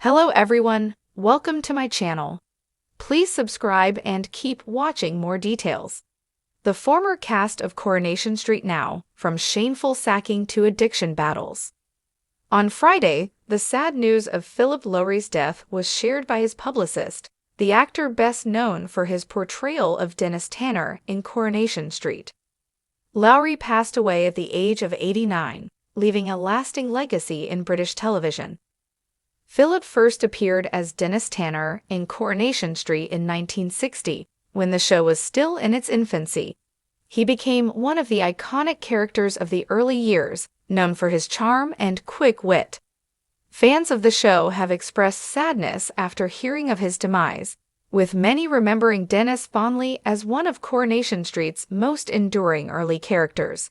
Hello everyone, welcome to my channel. Please subscribe and keep watching more details. The former cast of Coronation Street now, from shameful sacking to addiction battles. On Friday, the sad news of Philip Lowry's death was shared by his publicist, the actor best known for his portrayal of Dennis Tanner in Coronation Street. Lowry passed away at the age of 89, leaving a lasting legacy in British television. Philip first appeared as Dennis Tanner in Coronation Street in 1960, when the show was still in its infancy. He became one of the iconic characters of the early years, known for his charm and quick wit. Fans of the show have expressed sadness after hearing of his demise, with many remembering Dennis fondly as one of Coronation Street's most enduring early characters.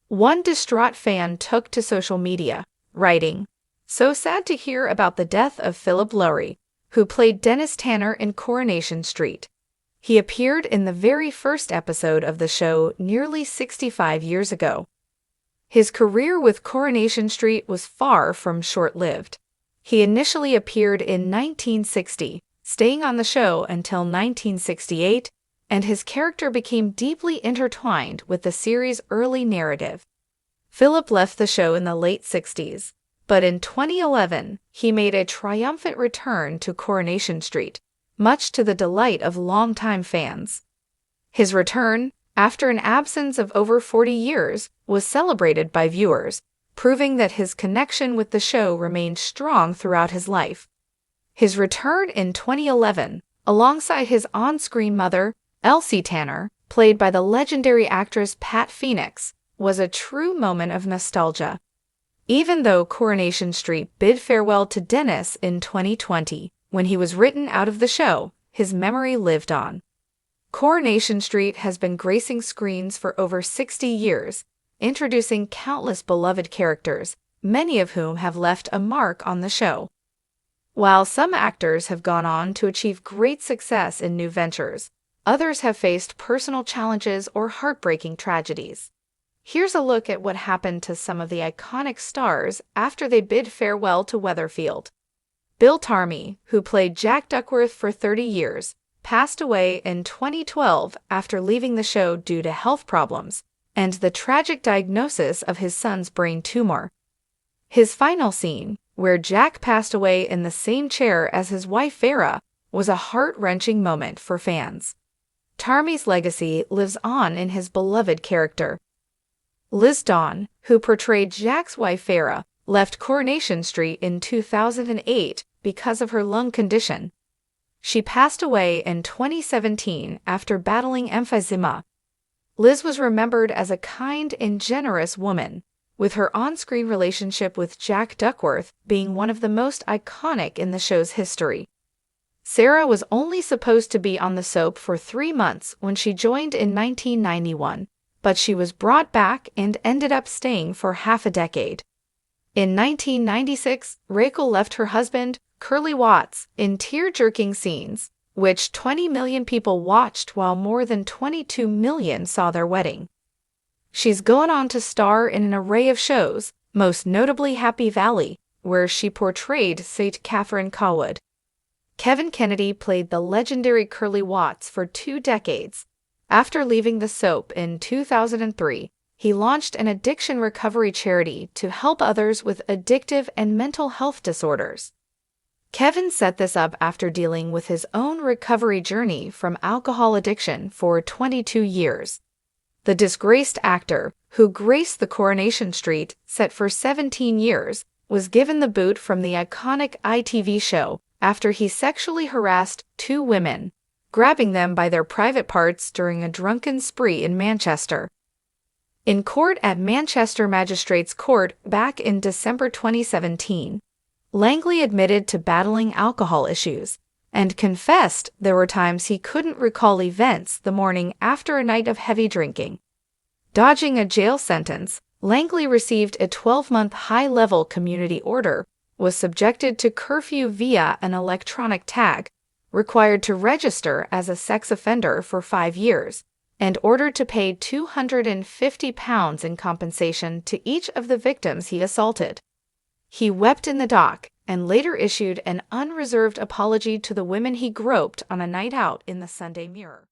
One distraught fan took to social media, writing, "So sad to hear about the death of Philip Lowry, who played Dennis Tanner in Coronation Street. He appeared in the very first episode of the show nearly 65 years ago." His career with Coronation Street was far from short-lived. He initially appeared in 1960, staying on the show until 1968, and his character became deeply intertwined with the series' early narrative. Philip left the show in the late 60s, but in 2011, he made a triumphant return to Coronation Street, much to the delight of longtime fans. His return, after an absence of over 40 years, was celebrated by viewers, proving that his connection with the show remained strong throughout his life. His return in 2011, alongside his on-screen mother, Elsie Tanner, played by the legendary actress Pat Phoenix, was a true moment of nostalgia. Even though Coronation Street bid farewell to Dennis in 2020, when he was written out of the show, his memory lived on. Coronation Street has been gracing screens for over 60 years, introducing countless beloved characters, many of whom have left a mark on the show. While some actors have gone on to achieve great success in new ventures, others have faced personal challenges or heartbreaking tragedies. Here's a look at what happened to some of the iconic stars after they bid farewell to Weatherfield. Bill Tarmy, who played Jack Duckworth for 30 years, passed away in 2012 after leaving the show due to health problems and the tragic diagnosis of his son's brain tumor. His final scene, where Jack passed away in the same chair as his wife Vera, was a heart-wrenching moment for fans. Tarmy's legacy lives on in his beloved character. Liz Dawn, who portrayed Jack's wife Vera, left Coronation Street in 2008 because of her lung condition. She passed away in 2017 after battling emphysema. Liz was remembered as a kind and generous woman, with her on-screen relationship with Jack Duckworth being one of the most iconic in the show's history. Sarah was only supposed to be on the soap for 3 months when she joined in 1991, but she was brought back and ended up staying for half a decade. In 1996, Rachel left her husband, Curly Watts, in tear-jerking scenes, which 20 million people watched while more than 22 million saw their wedding. She's gone on to star in an array of shows, most notably Happy Valley, where she portrayed St. Catherine Cawood. Kevin Kennedy played the legendary Curly Watts for 2 decades. After leaving the soap in 2003, he launched an addiction recovery charity to help others with addictive and mental health disorders. Kevin set this up after dealing with his own recovery journey from alcohol addiction for 22 years. The disgraced actor, who graced the Coronation Street set for 17 years, was given the boot from the iconic ITV show after he sexually harassed 2 women, grabbing them by their private parts during a drunken spree in Manchester. In court at Manchester Magistrates Court back in December 2017, Langley admitted to battling alcohol issues and confessed there were times he couldn't recall events the morning after a night of heavy drinking. Dodging a jail sentence, Langley received a 12-month high-level community order, was subjected to curfew via an electronic tag, required to register as a sex offender for 5 years, and ordered to pay £250 in compensation to each of the victims he assaulted. He wept in the dock and later issued an unreserved apology to the women he groped on a night out in the Sunday Mirror.